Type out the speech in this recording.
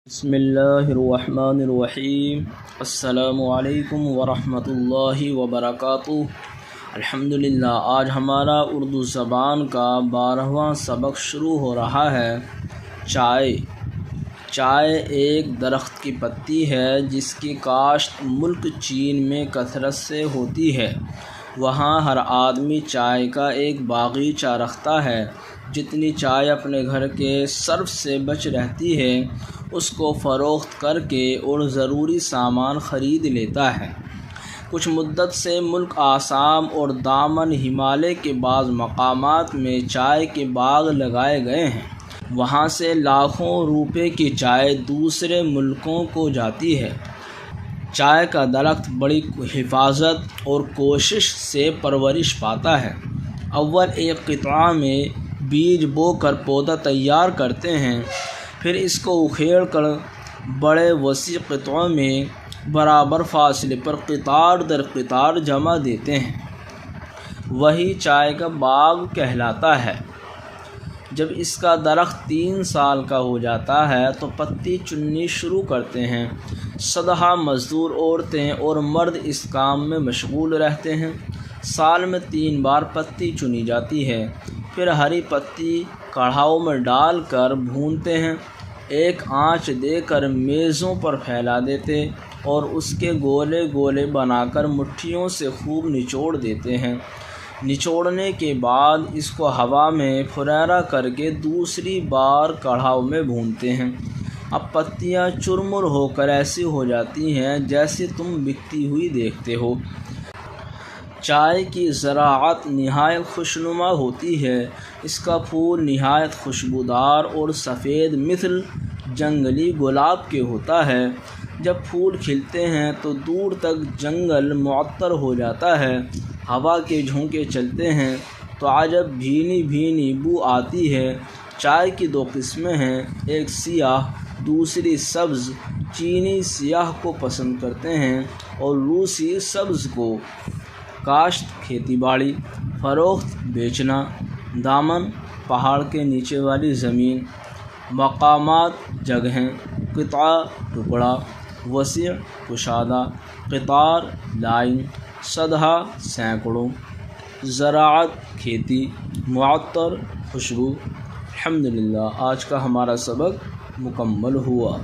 بسم اللہ الرحمن الرحیم۔ السلام علیکم ورحمۃ اللہ وبرکاتہ۔ الحمدللہ، آج ہمارا اردو زبان کا 12واں سبق شروع ہو رہا ہے۔ چائے ایک درخت کی پتی ہے جس کی کاشت ملک چین میں کثرت سے ہوتی ہے۔ وہاں ہر آدمی چائے کا ایک باغیچہ رکھتا ہے۔ جتنی چائے اپنے گھر کے صرف سے بچ رہتی ہے اس کو فروخت کر کے اور ضروری سامان خرید لیتا ہے۔ کچھ مدت سے ملک آسام اور دامن ہمالیہ کے بعض مقامات میں چائے کے باغ لگائے گئے ہیں۔ وہاں سے لاکھوں روپے کی چائے دوسرے ملکوں کو جاتی ہے۔ چائے کا درخت بڑی حفاظت اور کوشش سے پرورش پاتا ہے۔ اول ایک قطعہ میں بیج بو کر پودا تیار کرتے ہیں، پھر اس کو اکھیڑ کر بڑے وسیع قطعوں میں برابر فاصلے پر قطار در قطار جمع دیتے ہیں۔ وہی چائے کا باغ کہلاتا ہے۔ جب اس کا درخت 3 سال کا ہو جاتا ہے تو پتی چننی شروع کرتے ہیں۔ سدھا مزدور عورتیں اور مرد اس کام میں مشغول رہتے ہیں۔ سال میں 3 بار پتی چنی جاتی ہے، پھر ہری پتی کڑھاؤ میں ڈال کر بھونتے ہیں۔ ایک آنچ دے کر میزوں پر پھیلا دیتے اور اس کے گولے گولے بنا کر مٹھیوں سے خوب نچوڑ دیتے ہیں۔ نچوڑنے کے بعد اس کو ہوا میں پھریرا کر کے دوسری بار کڑھاؤ میں بھونتے ہیں۔ اب پتیاں چرمر ہو کر ایسی ہو جاتی ہیں جیسے تم بکتی ہوئی دیکھتے ہو۔ چائے کی زراعت نہایت خوشنما ہوتی ہے۔ اس کا پھول نہایت خوشبودار اور سفید مثل جنگلی گلاب کے ہوتا ہے۔ جب پھول کھلتے ہیں تو دور تک جنگل معطر ہو جاتا ہے۔ ہوا کے جھونکے چلتے ہیں تو عجب بھینی بھینی بو آتی ہے۔ چائے کی 2 قسمیں ہیں، ایک سیاہ دوسری سبز۔ چینی سیاہ کو پسند کرتے ہیں اور روسی سبز کو۔ کاشت کھیتی باڑی، فروخت بیچنا، دامن پہاڑ کے نیچے والی زمین، مقامات جگہیں، قطعہ ٹکڑا، وسیع کشادہ، قطار لائن، سدھا سینکڑوں، زراعت کھیتی، معطر خوشبو۔ الحمدللہ، آج کا ہمارا سبق مکمل ہوا۔